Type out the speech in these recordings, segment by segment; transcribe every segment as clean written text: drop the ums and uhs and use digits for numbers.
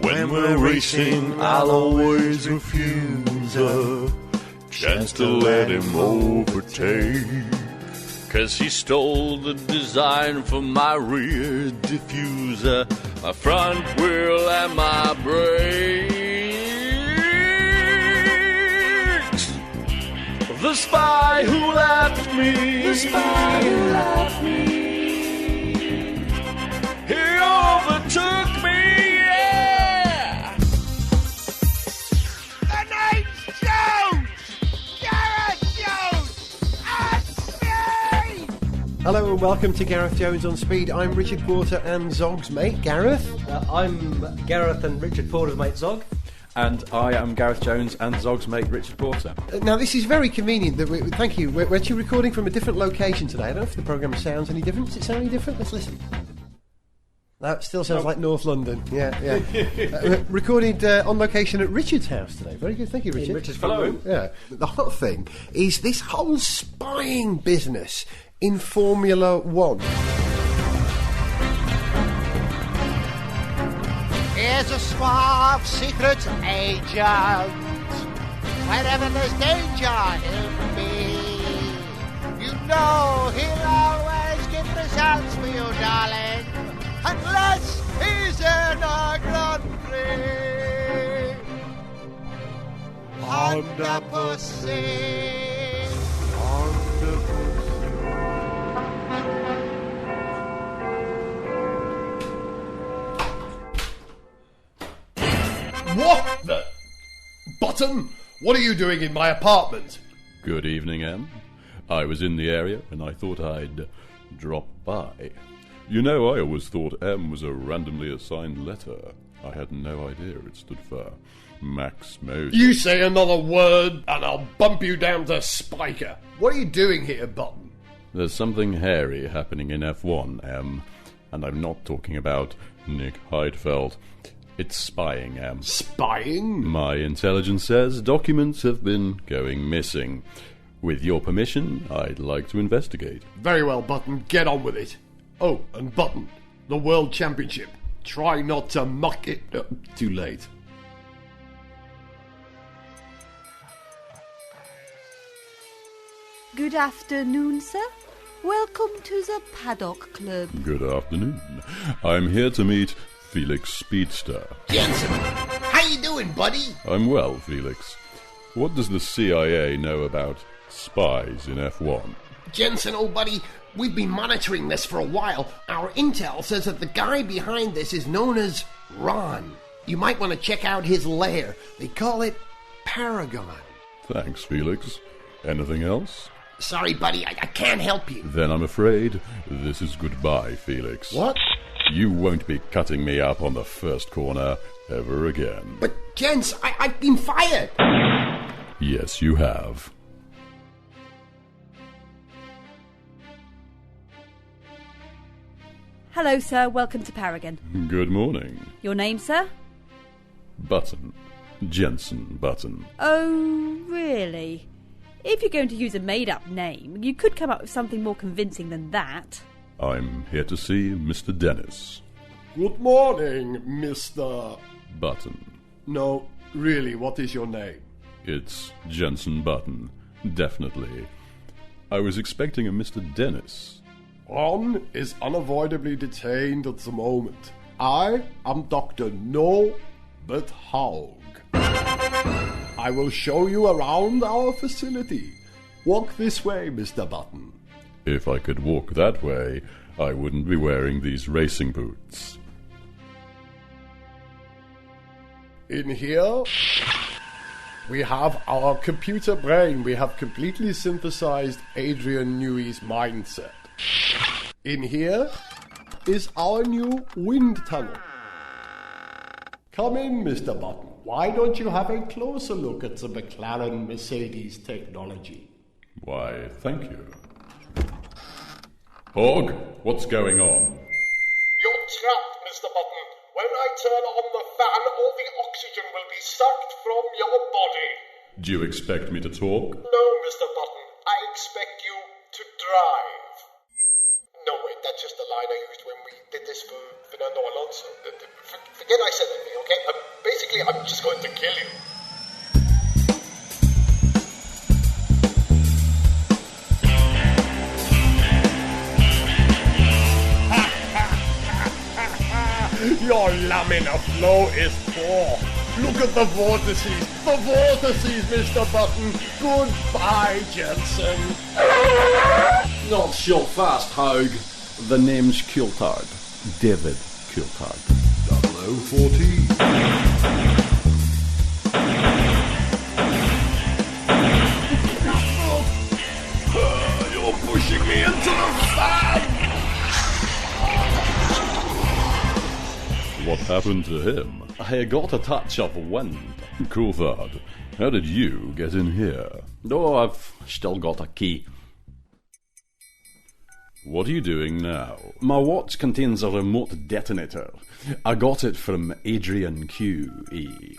When we're racing, I'll always refuse a chance to let him overtake. 'Cause he stole the design from my rear diffuser, my front wheel and my brakes. The spy who left me, the spy who left me, he overtook me, yeah! The name's Jones! Gareth Jones! That's me! Hello and welcome to Gareth Jones on Speed. I'm Richard Porter and Zog's mate, Gareth. I'm Gareth and Richard Porter's mate, Zog. And I am Gareth Jones and Zog's mate, Richard Porter. Now, this is very convenient that thank you. We're actually recording from a different location today. I don't know if the programme sounds any different. Does it sound any different? Let's listen. That still sounds like North London. Yeah. Recorded on location at Richard's house today. Very good. Thank you, Richard. In Richard's front room. Yeah. The hot thing is this whole spying business in Formula One. Here's a suave secret agent. Wherever there's danger, he'll be. You know he'll always get results for you, darling. Unless he's in a Grand Prix. Hondapussy. What the... Button? What are you doing in my apartment? Good evening, Em. I was in the area and I thought I'd drop by. You know, I always thought M was a randomly assigned letter. I had no idea it stood for Max Moser. You say another word and I'll bump you down to Spiker. What are you doing here, Button? There's something hairy happening in F1, Em. And I'm not talking about Nick Heidfeld. It's spying, Em. Spying? My intelligence says documents have been going missing. With your permission, I'd like to investigate. Very well, Button. Get on with it. Oh, and Button, the World Championship. Try not to muck it. Too late. Good afternoon, sir. Welcome to the Paddock Club. Good afternoon. I'm here to meet Felix Speedster. Jenson, how you doing, buddy? I'm well, Felix. What does the CIA know about spies in F1? Jenson, old buddy, we've been monitoring this for a while. Our intel says that the guy behind this is known as Ron. You might want to check out his lair. They call it Paragon. Thanks, Felix. Anything else? Sorry, buddy, I can't help you. Then I'm afraid this is goodbye, Felix. What? You won't be cutting me up on the first corner ever again. But, gents, I've been fired. Yes, you have. Hello, sir. Welcome to Paragon. Good morning. Your name, sir? Button. Jenson Button. Oh, really? If you're going to use a made-up name, you could come up with something more convincing than that. I'm here to see Mr. Dennis. Good morning, Mr... Button. No, really, what is your name? It's Jenson Button. Definitely. I was expecting a Mr. Dennis. Ron is unavoidably detained at the moment. I am Dr. No But Haug. I will show you around our facility. Walk this way, Mr. Button. If I could walk that way, I wouldn't be wearing these racing boots. In here, we have our computer brain. We have completely synthesized Adrian Newey's mindset. In here is our new wind tunnel. Come in, Mr. Button. Why don't you have a closer look at the McLaren Mercedes technology? Why, thank you. Hog, what's going on? You're trapped, Mr. Button. When I turn on the fan, all the oxygen will be sucked from your body. Do you expect me to talk? No, Mr. Button. I expect you to drive. No, wait, that's just the line I used when we did this for Fernando Alonso. Forget I said anything, okay? Basically, I'm just going to kill you. Your laminar flow is poor. Look at the vortices. The vortices, Mr. Button. Goodbye, Jensen. Not so fast, Haug. The name's Coulthard. David Coulthard. 0014. You're pushing me into the fan. What happened to him? I got a touch of wind. Coulthard, how did you get in here? No, I've still got a key. What are you doing now? My watch contains a remote detonator. I got it from Adrian QE.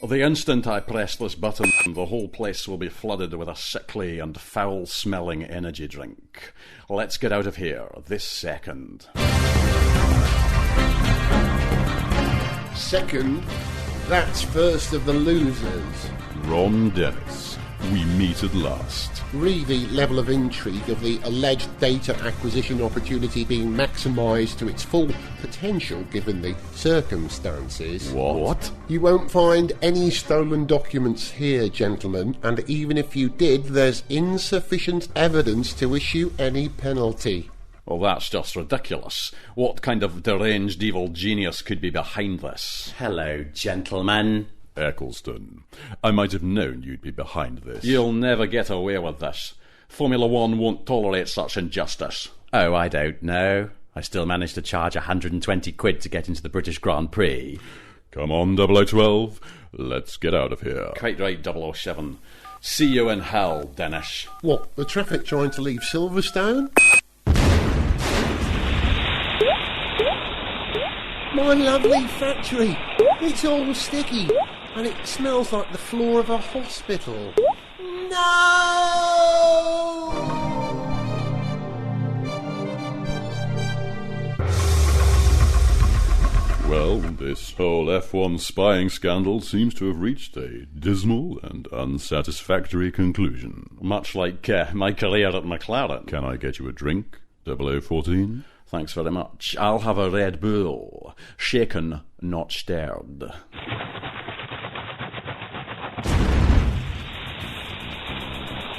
The instant I press this button, the whole place will be flooded with a sickly and foul-smelling energy drink. Let's get out of here this second. Second, that's first of the losers. Ron Dennis, we meet at last. Re the level of intrigue of the alleged data acquisition opportunity being maximised to its full potential given the circumstances. What? You won't find any stolen documents here, gentlemen, and even if you did, there's insufficient evidence to issue any penalty. Well, that's just ridiculous. What kind of deranged evil genius could be behind this? Hello, gentlemen. Eccleston, I might have known you'd be behind this. You'll never get away with this. Formula One won't tolerate such injustice. Oh, I don't know. I still managed to charge 120 quid to get into the British Grand Prix. Come on, 0012, let's get out of here. Quite right, 007. See you in hell, Dennis. What, the traffic trying to leave Silverstone? My lovely factory! It's all sticky, and it smells like the floor of a hospital. No! Well, this whole F1 spying scandal seems to have reached a dismal and unsatisfactory conclusion. Much like my career at McLaren. Can I get you a drink, 0014? Thanks very much. I'll have a Red Bull. Shaken, not stirred.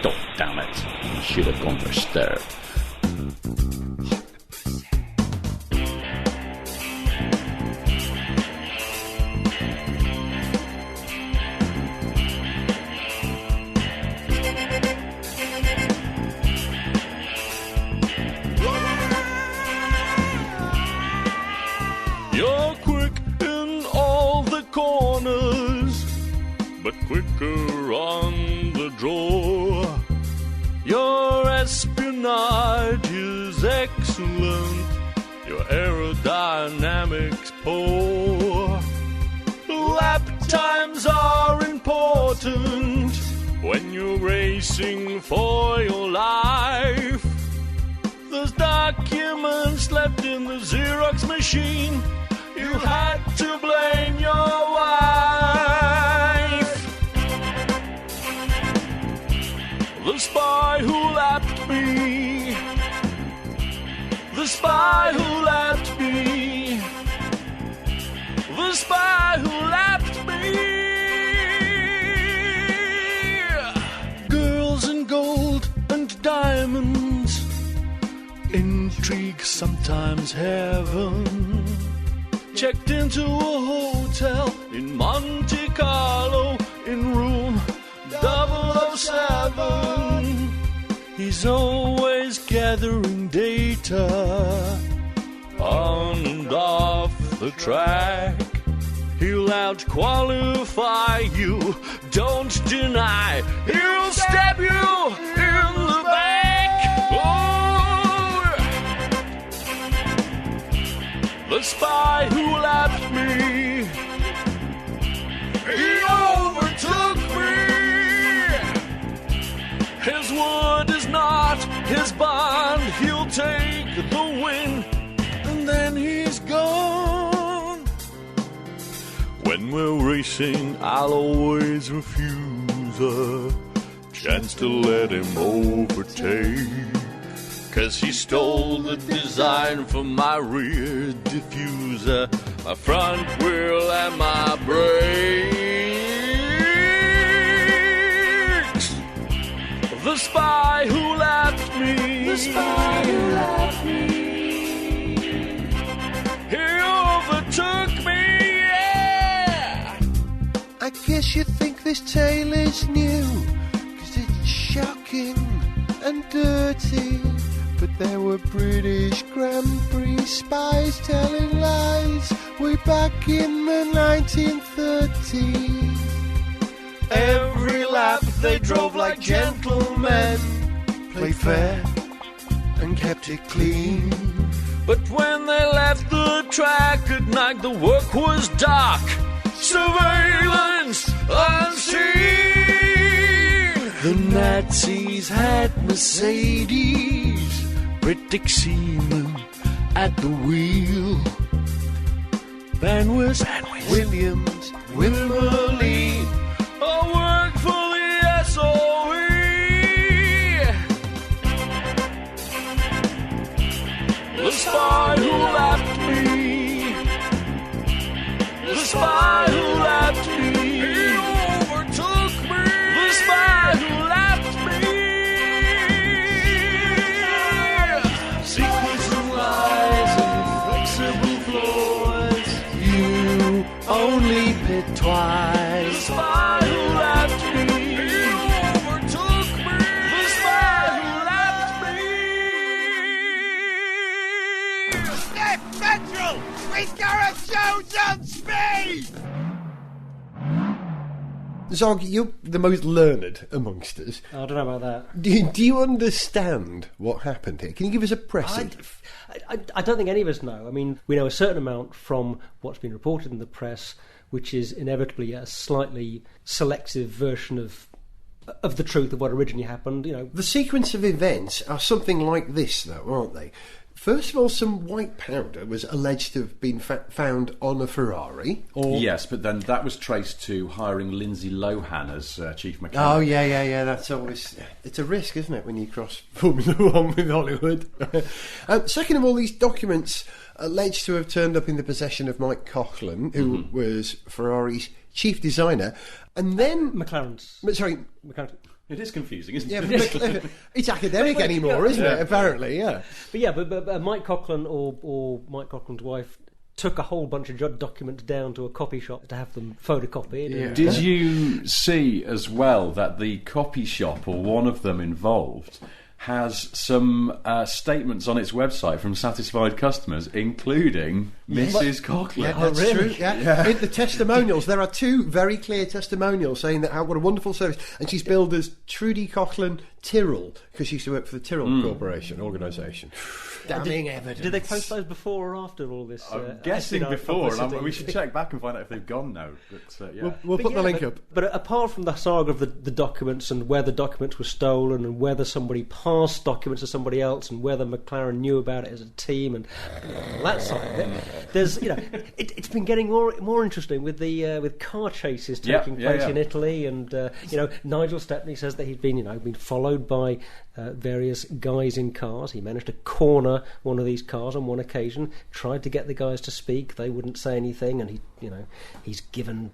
Oh, damn it. I should have gone for stirred. You're quick in all the corners, but quicker on the draw. Your espionage is excellent, your aerodynamics poor. Lap times are important when you're racing for your life. There's documents left in the Xerox machine. You had to blame your wife. The spy who lapped me. The spy who lapped me. The spy who lapped me. Girls in gold and diamonds. Intrigue, sometimes heaven. Checked into a hotel in Monte Carlo in room 007. He's always gathering data on and off the track. He'll out-qualify you, don't deny. He'll stab you in the back. The spy who lapped me, he overtook me. His word is not his bond, he'll take the win, and then he When we're racing, I'll always refuse a chance to let him overtake. 'Cause he stole the design from my rear diffuser, my front wheel and my brakes. The spy who left me, the spy who left me, he overtook me, yeah. I guess you think this tale is new, 'cause it's shocking and dirty. But there were British Grand Prix spies telling lies way back in the 1930s. Every lap they drove like gentlemen, played fair and kept it clean. But when they left the track at night, the work was dark, surveillance unseen. The Nazis had Mercedes, British seamen at the wheel. Van was Williams, Wilmerly, I worked for the SOE. The spy who left me, the spy who left me, he overtook me. The spy who left me. Secrets and lies and flexible floors, you only bit twice. The spy who left me, he overtook me. The spy who left me. Step Central with Gareth Jones on speed! Zog, you're the most learned amongst us. I don't know about that. Do you understand what happened here? Can you give us a present? I don't think any of us know. I mean, we know a certain amount from what's been reported in the press, which is inevitably a slightly selective version of the truth of what originally happened. You know, The sequence of events are something like this, though, aren't they? First of all, some white powder was alleged to have been found on a Ferrari. Or Yes, but then that was traced to hiring Lindsay Lohan as chief mechanic. Oh, yeah. That's always... It's a risk, isn't it, when you cross Formula 1 with Hollywood? Second of all, these documents alleged to have turned up in the possession of Mike Coughlin, who was Ferrari's chief designer. And then... McLaren's. Sorry... McLaren. It is confusing, isn't Yeah, it? it's academic anymore, isn't it? Apparently, yeah. But yeah, but Mike Coughlin or Mike Coughlin's wife took a whole bunch of documents down to a copy shop to have them photocopied. Yeah. And, Did you see as well that the copy shop, or one of them involved, has some statements on its website from satisfied customers, including Mrs. Coughlin? Yeah, that's true. Yeah. In the testimonials, there are two very clear testimonials saying that what a wonderful service. And she's billed as Trudy Coughlin Tyrrell, because she used to work for the Tyrrell Corporation organisation. Damning evidence. did they post those before or after all this? I'm guessing SNI before, and publicity? we should check back and find out if they've gone now. But, yeah. We'll put the link up. But apart from the saga of the documents and where the documents were stolen and whether somebody passed documents to somebody else and whether McLaren knew about it as a team and all that side of it, there's it's been getting more interesting with the with car chases taking place in Italy, and Nigel Stepney says that he'd been followed by various guys in cars. He managed to corner one of these cars on one occasion, tried to get the guys to speak. They wouldn't say anything, and he's given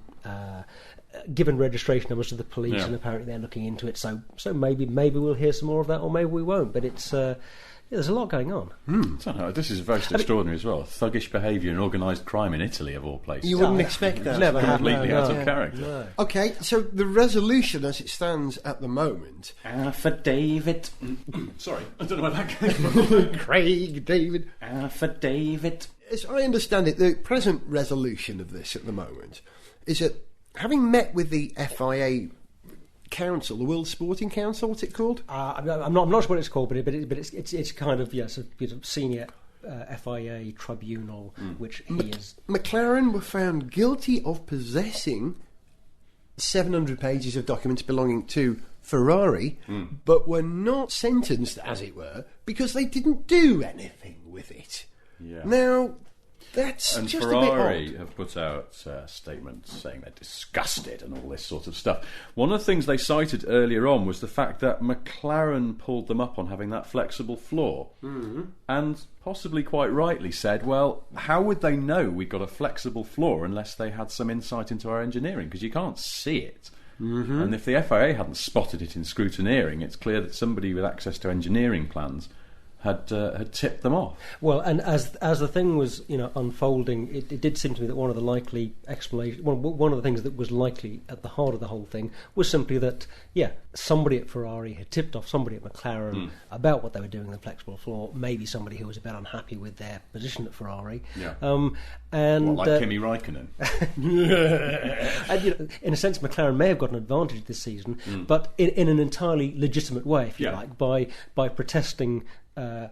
registration numbers to the police, and apparently they're looking into it. So maybe we'll hear some more of that, or maybe we won't. But it's there's a lot going on. This is very extraordinary as well. Thuggish behaviour and organised crime in Italy, of all places. You wouldn't expect that. Never happened. Completely out of character. No. Okay, so the resolution as it stands at the moment... Affidavit. Sorry, I don't know where that came from. Craig, David... Affidavit. As I understand it, the present resolution of this at the moment is that, having met with the FIA Council, the World Sporting Council, what's it called? I'm not sure what it's called, but it's kind of a senior FIA tribunal, which he is. McLaren were found guilty of possessing 700 pages of documents belonging to Ferrari, but were not sentenced, as it were, because they didn't do anything with it. Yeah. Now, That's and just a bit Ferrari odd. have put out statements saying they're disgusted and all this sort of stuff. One of the things they cited earlier on was the fact that McLaren pulled them up on having that flexible floor, and possibly quite rightly said, well, how would they know we got a flexible floor unless they had some insight into our engineering? Because you can't see it. And if the FIA hadn't spotted it in scrutineering, it's clear that somebody with access to engineering plans had tipped them off. Well, and as the thing was, unfolding, it did seem to me that one of the likely explanations, one of the things that was likely at the heart of the whole thing was simply that, somebody at Ferrari had tipped off somebody at McLaren about what they were doing on the flexible floor. Maybe somebody who was a bit unhappy with their position at Ferrari. Yeah. And like Kimi Räikkönen. and, in a sense, McLaren may have got an advantage this season, but in an entirely legitimate way, if you like, by protesting. A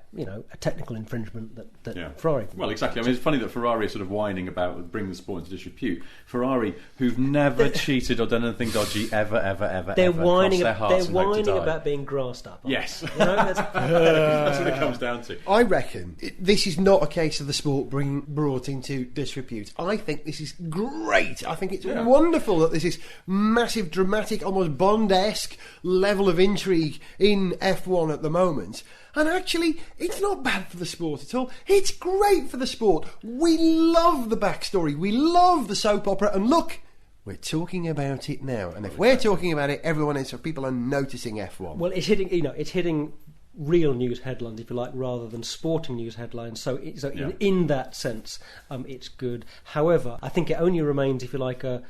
technical infringement that Ferrari. Well, exactly. I mean, it's funny that Ferrari is sort of whining about bringing the sport into disrepute. Ferrari, who've never cheated or done anything dodgy ever, they're whining. They're whining about being grassed up. Yes, that's what it comes down to. I reckon this is not a case of the sport being brought into disrepute. I think this is great. I think it's wonderful that this is massive, dramatic, almost Bond-esque level of intrigue in F1 at the moment. And actually, it's not bad for the sport at all. It's great for the sport. We love the backstory. We love the soap opera. And look, we're talking about it now. And if we're talking about it, everyone is. So people are noticing F1. Well, it's hitting real news headlines, if you like, rather than sporting news headlines. So in that sense, it's good. However, I think it only remains, if you like, a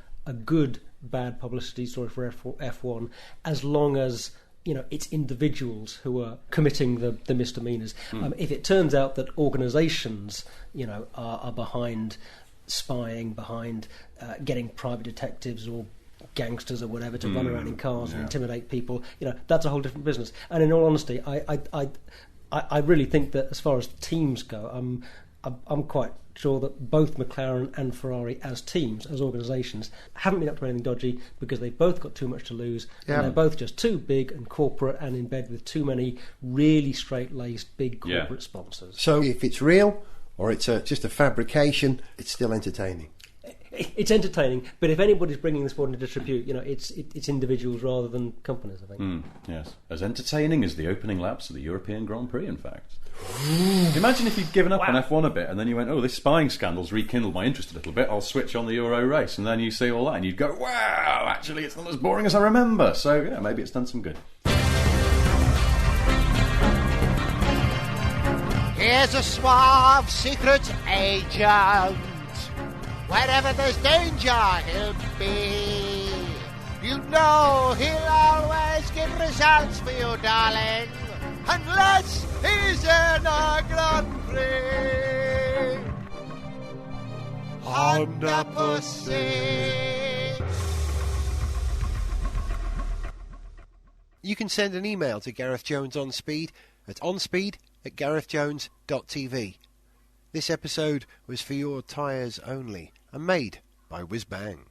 good bad publicity story for F1 as long as it's individuals who are committing the misdemeanours. If it turns out that organisations, are behind spying, behind getting private detectives or gangsters or whatever to run around in cars and intimidate people, that's a whole different business. And in all honesty, I really think that as far as teams go, I'm quite sure that both McLaren and Ferrari as teams, as organisations, haven't been up to anything dodgy because they've both got too much to lose and they're both just too big and corporate and in bed with too many really straight-laced big corporate sponsors. So if it's real or it's just a fabrication, it's still entertaining. It's entertaining, but if anybody's bringing the sport into disrepute, it's individuals rather than companies, I think. Yes. As entertaining as the opening laps of the European Grand Prix, in fact. Imagine if you'd given up on F1 a bit and then you went, this spying scandal's rekindled my interest a little bit, I'll switch on the Euro race, and then you see all that and you'd go, wow, actually it's not as boring as I remember. So, maybe it's done some good. Here's a suave secret agent. Wherever there's danger, he'll be. You know he'll always get results for you, darling. Unless he's in a Grand Prix. Hondapussy. You can send an email to Gareth Jones on Speed at onspeed@garethjones.tv. This episode was for your tyres only and made by Whiz Bang.